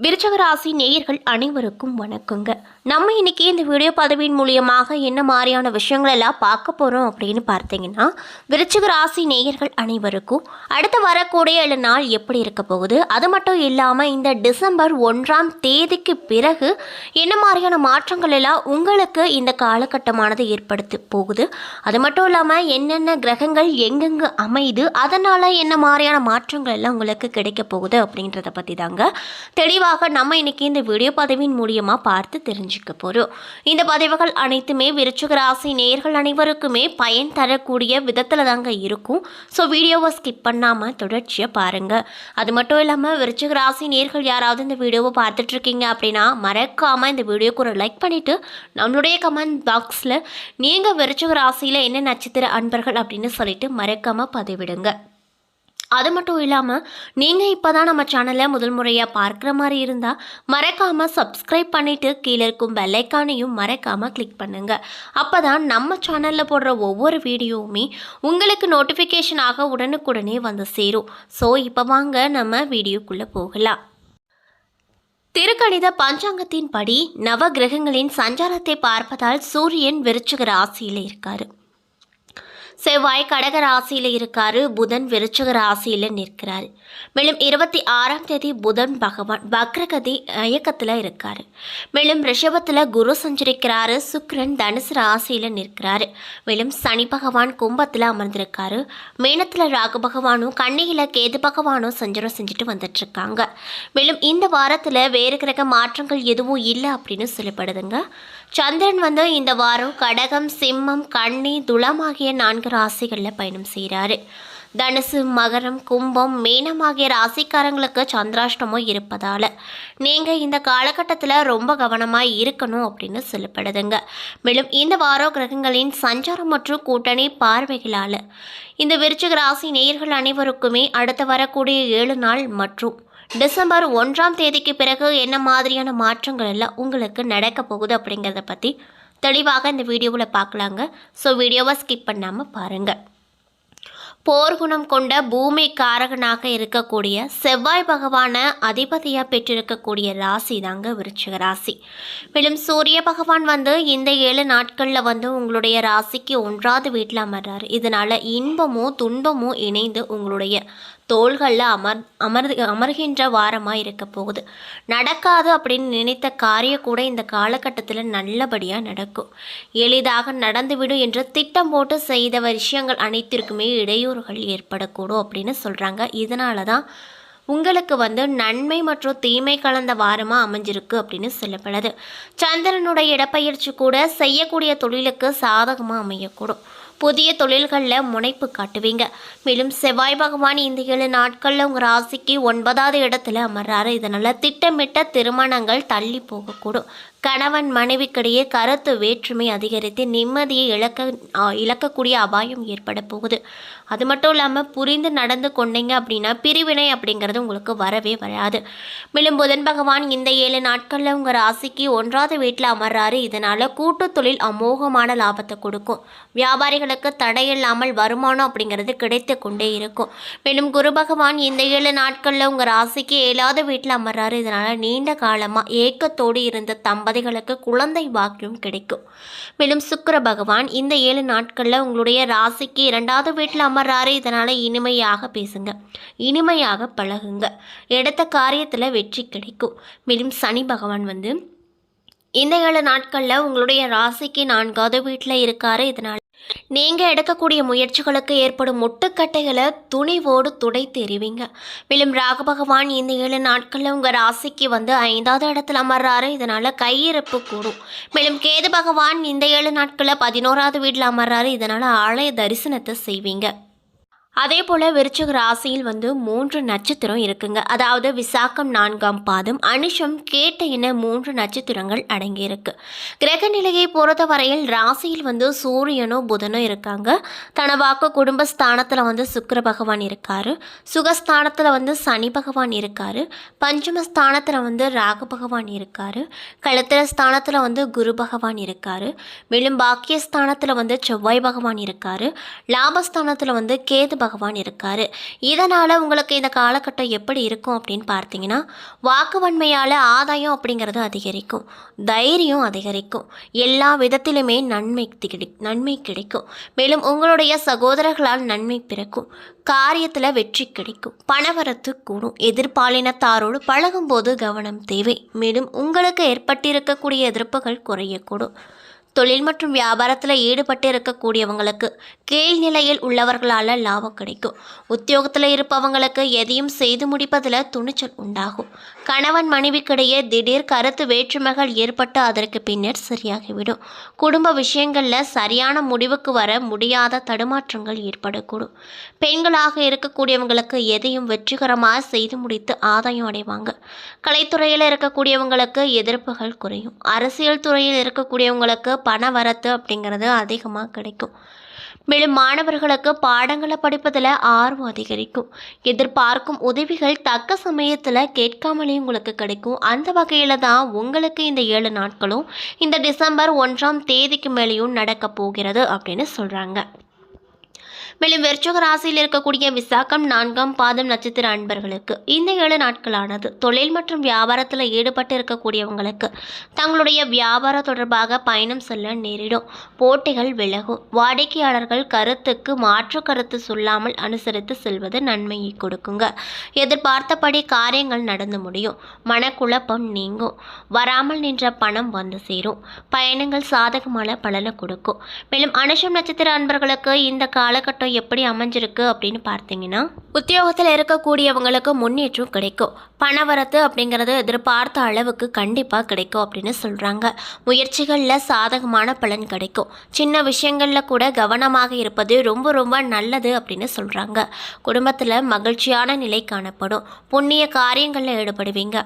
விருச்சக ராசி நேயர்கள் அனைவருக்கும் வணக்கங்க. நம்ம இன்னைக்கு இந்த வீடியோ பதிவின் மூலியமாக என்ன மாதிரியான விஷயங்கள் எல்லாம் பார்க்க போகிறோம் அப்படின்னு பார்த்தீங்கன்னா, விருச்சக ராசி நேயர்கள் அனைவருக்கும் அடுத்து வரக்கூடிய 7 நாள் எப்படி இருக்க போகுது, அது மட்டும் இல்லாமல் இந்த டிசம்பர் 1ஆம் தேதிக்கு பிறகு என்ன மாதிரியான மாற்றங்கள் எல்லாம் உங்களுக்கு இந்த காலகட்டமானது ஏற்படுத்தி போகுது, அது மட்டும் இல்லாமல் என்னென்ன கிரகங்கள் எங்கெங்கே அமையுது, அதனால் என்ன மாதிரியான மாற்றங்கள் எல்லாம் உங்களுக்கு கிடைக்க போகுது அப்படின்றத பற்றி தாங்க தெளிவாக நம்ம இன்னைக்கு இந்த வீடியோ பதிவின் மூலியமா பார்த்து தெரிஞ்சுக்க போறோம். இந்த பதிவுகள் அனைத்துமே விருச்சிக ராசி நேயர்கள் அனைவருக்குமே பயன் தரக்கூடிய விதத்துல தாங்க இருக்கும். ஸோ வீடியோவை ஸ்கிப் பண்ணாம தொடர்ச்சியா பாருங்க. அது மட்டும் இல்லாம விருச்சிக ராசி நேயர்கள் யாராவது இந்த வீடியோவை பார்த்துட்டு இருக்கீங்க அப்படின்னா மறக்காம இந்த வீடியோக்கு ஒரு லைக் பண்ணிட்டு நம்மளுடைய கமெண்ட் பாக்ஸ்ல நீங்க விருச்சிக ராசியில என்ன நட்சத்திர அன்பர்கள் அப்படின்னு சொல்லிட்டு மறக்காம பதிவிடுங்க. அது மட்டும் இல்லாமல் நீங்கள் இப்போ தான் நம்ம சேனலை முதல் முறையாக பார்க்குற மாதிரி இருந்தால் மறக்காமல் சப்ஸ்கிரைப் பண்ணிவிட்டு கீழே இருக்கும் பெல்லைக்கானையும் மறக்காமல் கிளிக் பண்ணுங்கள். அப்போ தான் நம்ம சேனலில் போடுற ஒவ்வொரு வீடியோவுமே உங்களுக்கு நோட்டிஃபிகேஷனாக உடனுக்குடனே வந்து சேரும். ஸோ இப்போ வாங்க நம்ம வீடியோக்குள்ளே போகலாம். திருக்கணித பஞ்சாங்கத்தின் படி நவ கிரகங்களின் சஞ்சாரத்தை பார்ப்பதால் சூரியன் விருச்சிக ராசியில் இருக்கார், செவ்வாய் கடக ராசியில் இருக்காரு, புதன் விருச்சிக ராசியில் நிற்கிறாரு. மேலும் 26ஆம் தேதி புதன் பகவான் வக்ரகதி இயக்கத்தில் இருக்காரு. மேலும் ரிஷபத்தில் குரு சஞ்சரிக்கிறாரு, சுக்கிரன் தனுசு ராசியில் நிற்கிறாரு. மேலும் சனி பகவான் கும்பத்தில் அமர்ந்திருக்காரு. மீனத்தில் ராகு பகவானும் கன்னியில் கேது பகவானும் சஞ்சாரம் செஞ்சுட்டு வந்துட்டு இருக்காங்க. மேலும் இந்த வாரத்தில் வேறு கிரக மாற்றங்கள் எதுவும் இல்லை அப்படின்னு சொல்லப்படுதுங்க. சந்திரன் இந்த வாரம் கடகம், சிம்மம், கன்னி, துலாம் ஆகிய 4 ராசிகளில் பயணம் செய்கிறாரு. தனுசு, மகரம், கும்பம், மீனம் ஆகிய ராசிக்காரங்களுக்கு சந்திராஷ்டமம் இருப்பதால் நீங்கள் இந்த காலகட்டத்தில் ரொம்ப கவனமாக இருக்கணும் அப்படின்னு சொல்லப்படுதுங்க. மேலும் இந்த வார கிரகங்களின் சஞ்சாரம் மற்றும் கூட்டணி பார்வைகளால் இந்த விருச்சிக ராசி நேயர்கள் அனைவருக்குமே அடுத்து வரக்கூடிய 7 நாள் மற்றும் டிசம்பர் 1ஆம் தேதிக்கு பிறகு என்ன மாதிரியான மாற்றங்கள் எல்லாம் உங்களுக்கு நடக்க போகுது அப்படிங்கிறத பற்றி தெளிவாக இந்த வீடியோவில் பார்க்கலாங்க. ஸோ வீடியோவை ஸ்கிப் பண்ணாமல் பாருங்கள். போர்க்குணம் கொண்ட பூமி காரகனாக இருக்கக்கூடிய செவ்வாய் பகவானை அதிபதியாக பெற்றிருக்கக்கூடிய ராசி தாங்க விருச்சிக ராசி. மேலும் சூரிய பகவான் இந்த 7 நாட்களில் உங்களுடைய ராசிக்கு 1ஆவது வீட்டில் அமர்றாரு. இதனால் இன்பமும் துன்பமும் இணைந்து உங்களுடைய தோள்களில் அமர்கின்ற வாரமாக இருக்க போகுது. நடக்காது அப்படின்னு நினைத்த காரியம் கூட இந்த காலகட்டத்தில் நல்லபடியாக நடக்கும். எளிதாக நடந்துவிடும் என்று திட்டம் போட்டு செய்த விஷயங்கள் அனைத்திற்குமே இடையூறுகள் ஏற்படக்கூடும் அப்படின்னு சொல்கிறாங்க. இதனால தான் உங்களுக்கு நன்மை மற்றும் தீமை கலந்த வாரமாக அமைஞ்சிருக்கு அப்படின்னு சொல்லப்படுது. சந்திரனுடைய இடப்பெயர்ச்சி கூட செய்யக்கூடிய தொழிலுக்கு சாதகமாக அமையக்கூடும். புதிய தொழில்களில் முனைப்பு காட்டுவீங்க. மேலும் செவ்வாய் பகவான் இந்த 7 நாட்களில் உங்கள் ராசிக்கு 9ஆவது இடத்துல அமர்றாரு. இதனால் திட்டமிட்ட திருமணங்கள் தள்ளி போகக்கூடும். கணவன் மனைவிக்கிடையே கருத்து வேற்றுமை அதிகரித்து நிம்மதியை இழக்கக்கூடிய அபாயம் ஏற்பட போகுது. அது மட்டும் இல்லாமல் புரிந்து நடந்து கொண்டீங்க அப்படின்னா பிரிவினை அப்படிங்கிறது உங்களுக்கு வரவே வராது. மேலும் புதன் பகவான் இந்த 7 நாட்களில் உங்கள் ராசிக்கு 1ஆவது வீட்டில் அமர்றாரு. இதனால் கூட்டு தொழில் அமோகமான லாபத்தை கொடுக்கும். வியாபாரிகளுக்கு தடையில்லாமல் வருமானம் அப்படிங்கிறது கிடைத்து கொண்டே இருக்கும். மேலும் குரு பகவான் இந்த 7 நாட்களில் உங்கள் ராசிக்கு 7ஆவது வீட்டில் அமர்றாரு. இதனால் நீண்ட காலமாக ஏக்கத்தோடு இருந்த தம்பதிகளுக்கு குழந்தை பாக்கியம் கிடைக்கும். மேலும் சுக்கிர பகவான் இந்த 7 நாட்களில் உங்களுடைய ராசிக்கு 2ஆவது வீட்டில் அமர்றாரு. இதனால் இனிமையாக பேசுங்க, இனிமையாக பழகுங்க, எடுத்த காரியத்தில் வெற்றி கிடைக்கும். மேலும் சனி பகவான் இந்த 7 நாட்களில் உங்களுடைய ராசிக்கு 4ஆவது வீட்டில் இருக்காரு. இதனால் நீங்கள் எடுக்கக்கூடிய முயற்சிகளுக்கு ஏற்படும் முட்டுக்கட்டைகளை துணிவோடு துடைத்து எறிவீங்க. மேலும் ராகு பகவான் இந்த 7 நாட்களில் உங்கள் ராசிக்கு 5ஆவது இடத்துல அமர்றாரு. இதனால் கையிருப்பு கூடும். மேலும் கேது பகவான் இந்த 7 நாட்களில் 11ஆவது வீட்டில் அமர்றாரு. இதனால் ஆலய தரிசனத்தை செய்வீங்க. அதே போல் விருச்சிக ராசியில் 3 நட்சத்திரம் இருக்குங்க. அதாவது விசாகம் 4ஆம் பாதம், அனுஷம், கேட்ட என 3 நட்சத்திரங்கள் அடங்கியிருக்கு. கிரக நிலையை பொறுத்த வரையில் ராசியில் சூரியனோ புதனோ இருக்காங்க. தனவாக்கு குடும்பஸ்தானத்தில் சுக்கிர பகவான் இருக்காரு. சுகஸ்தானத்தில் சனி பகவான் இருக்காரு. பஞ்சமஸ்தானத்தில் ராகு பகவான் இருக்காரு. களத்திர ஸ்தானத்தில் குரு பகவான் இருக்காரு. மேலும் பாக்கியஸ்தானத்தில் செவ்வாய் பகவான் இருக்காரு. லாபஸ்தானத்தில் கேது பகவான் இருக்கார். இதனால் உங்களுக்கு இந்த காலகட்டம் எப்படி இருக்கும் அப்படின்னு பார்த்தீங்கன்னா, வாக்குவன்மையால் ஆதாயம் அப்படிங்கிறது அதிகரிக்கும், தைரியம் அதிகரிக்கும், எல்லா விதத்திலுமே நன்மை கிடைக்கும். மேலும் உங்களுடைய சகோதரர்களால் நன்மை பிறக்கும், காரியத்தில் வெற்றி கிடைக்கும், பணவரத்து கூடும். எதிர்பாலினத்தாரோடு பழகும்போது கவனம் தேவை. மேலும் உங்களுக்கு ஏற்பட்டிருக்கக்கூடிய எதிர்ப்புகள் குறையக்கூடும். தொழில் மற்றும் வியாபாரத்தில் ஈடுபட்டு இருக்கக்கூடியவங்களுக்கு கீழ்நிலையில் உள்ளவர்களால் லாபம் கிடைக்கும். உத்தியோகத்தில் இருப்பவங்களுக்கு எதையும் செய்து முடிப்பதில் துணிச்சல் உண்டாகும். கணவன் மனைவிக்கிடையே திடீர் கருத்து வேற்றுமைகள் ஏற்பட்டு அதற்கு பின்னர் சரியாகிவிடும். குடும்ப விஷயங்களில் சரியான முடிவுக்கு வர முடியாத தடுமாற்றங்கள் ஏற்படக்கூடும். பெண்களாக இருக்கக்கூடியவங்களுக்கு எதையும் வெற்றிகரமாக செய்து முடித்து ஆதாயம் அடைவாங்க. கலைத்துறையில் இருக்கக்கூடியவங்களுக்கு எதிர்ப்புகள் குறையும். அரசியல் துறையில் இருக்கக்கூடியவங்களுக்கு பண வரத்து அப்படிங்கிறது அதிகமாக கிடைக்கும். மேலும் மாணவர்களுக்கு பாடங்களை படிப்பதில் ஆர்வம் அதிகரிக்கும். எதிர்பார்க்கும் உதவிகள் தக்க சமயத்தில் கேட்காமலே உங்களுக்கு கிடைக்கும். அந்த வகையில் தான் உங்களுக்கு இந்த 7 நாட்களும் இந்த டிசம்பர் 1ஆம் தேதிக்கு மேலேயும் நடக்க போகிறது அப்படின்னு சொல்கிறாங்க. மேலும் விருச்சிக ராசியில் இருக்கக்கூடிய விசாகம் 4ஆம் பாதம் நட்சத்திர அன்பர்களுக்கு இந்த 7 நாட்களானது தொழில் மற்றும் வியாபாரத்தில் ஈடுபட்டு இருக்கக்கூடியவங்களுக்கு தங்களுடைய வியாபாரம் தொடர்பாக பயணம் செல்ல நேரிடும். போட்டிகள் விலகும். வாடிக்கையாளர்கள் கருத்துக்கு மாற்று கருத்து சொல்லாமல் அனுசரித்து செல்வது நன்மையை கொடுக்குங்க. எதிர்பார்த்தபடி காரியங்கள் நடந்து முடியும். மனக்குழப்பம் நீங்கும். வராமல் நின்ற பணம் வந்து சேரும். பயணங்கள் சாதகமான பலனை கொடுக்கும். மேலும் அனுஷம் நட்சத்திர அன்பர்களுக்கு இந்த காலகட்டம் எப்படி அமைஞ்சிருக்கு அப்படின்னு பார்த்தீங்கன்னா, உத்தியோகத்தில் இருக்கக்கூடியவங்களுக்கு முன்னேற்றம் கிடைக்கும். பணவரத்து அப்படிங்கிறது எதிர்பார்த்த அளவுக்கு கண்டிப்பாக கிடைக்கும் அப்படின்னு சொல்கிறாங்க. முயற்சிகளில் சாதகமான பலன் கிடைக்கும். சின்ன விஷயங்களில் கூட கவனமாக இருப்பது ரொம்ப ரொம்ப நல்லது அப்படின்னு சொல்கிறாங்க. குடும்பத்தில் மகிழ்ச்சியான நிலை காணப்படும். புண்ணிய காரியங்களில் ஈடுபடுவீங்க.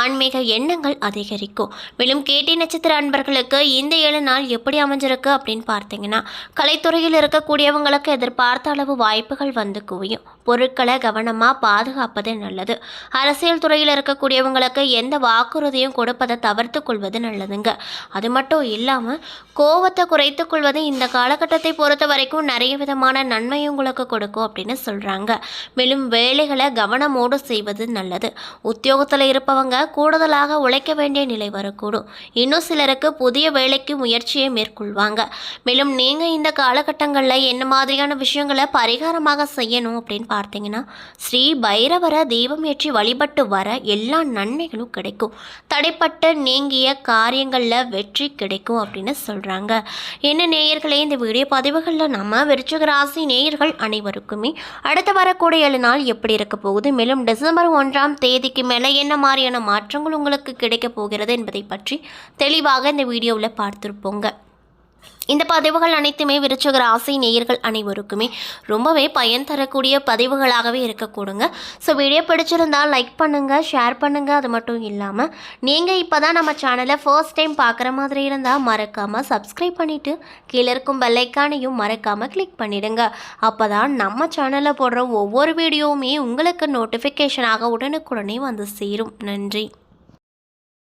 ஆன்மீக எண்ணங்கள் அதிகரிக்கும். மேலும் கேட்டி நட்சத்திர அன்பர்களுக்கு இந்த 7 நாள் எப்படி அமைஞ்சிருக்கு அப்படின்னு பார்த்தீங்கன்னா, கலைத்துறையில் இருக்கக்கூடியவங்களுக்கு எதிர்பார்த்த அளவு வாய்ப்புகள் வந்து குவியும். பொருட்களை கவனமாக பாதுகாப்பது நல்லது. அரசியல் துறையில் இருக்கக்கூடியவங்களுக்கு எந்த வாக்குறுதியும் கொடுப்பதை தவிர்த்து கொள்வது நல்லதுங்க. அது மட்டும் இல்லாமல் கோவத்தை குறைத்து கொள்வது இந்த காலகட்டத்தை பொறுத்த வரைக்கும் நிறைய விதமான நன்மை உங்களுக்கு கொடுக்கும் அப்படின்னு சொல்கிறாங்க. மேலும் வேலைகளை கவனமோடு செய்வது நல்லது. உத்தியோகத்தில் இருப்பவங்க கூடுதலாக உழைக்க வேண்டிய நிலை வரக்கூடும். இன்னும் சிலருக்கு புதிய வேலைக்கு முயற்சியை மேற்கொள்வாங்க. மேலும் நீங்கள் இந்த காலகட்டங்களில் என்ன மாதிரியான விஷயங்களை பரிகாரமாக செய்யணும் அப்படின்னு பார்த்தீங்கன்னா, ஸ்ரீ பைரவரை தீபம் ஏற்றி வழிபட்டு வர எல்லா நன்மைகளும் கிடைக்கும். தடைப்பட்டு நீங்கிய காரியங்களில் வெற்றி கிடைக்கும் அப்படின்னு சொல்கிறாங்க. என்ன நேயர்களே, இந்த வீடியோ பதிவுகளில் நம்ம விருச்சிக ராசி நேயர்கள் அனைவருக்குமே அடுத்து வரக்கூடிய 7 நாள் எப்படி இருக்க போகுது, மேலும் டிசம்பர் 1ஆம் தேதிக்கு மேலே என்ன மாதிரியான மாற்றங்கள் உங்களுக்கு கிடைக்க போகிறது என்பதை பற்றி தெளிவாக இந்த வீடியோவில் பார்த்துருப்போங்க. இந்த பதிவுகள் அனைத்துமே விருச்சிக ராசி நேயர்கள் அனைவருக்குமே ரொம்பவே பயன் தரக்கூடிய பதிவுகளாகவே இருக்கக்கூடுங்க. ஸோ வீடியோ பிடிச்சிருந்தால் லைக் பண்ணுங்கள், ஷேர் பண்ணுங்கள். அது மட்டும் இல்லாமல் நீங்கள் இப்போ தான் நம்ம சேனலை ஃபர்ஸ்ட் டைம் பார்க்குற மாதிரி இருந்தால் மறக்காமல் சப்ஸ்கிரைப் பண்ணிவிட்டு கீழே இருக்கும் பெல் ஐக்கானையும் மறக்காமல் கிளிக் பண்ணிவிடுங்க. அப்போ தான் நம்ம சேனலில் போடுற ஒவ்வொரு வீடியோவுமே உங்களுக்கு நோட்டிஃபிகேஷனாக உடனுக்குடனே வந்து சேரும். நன்றி.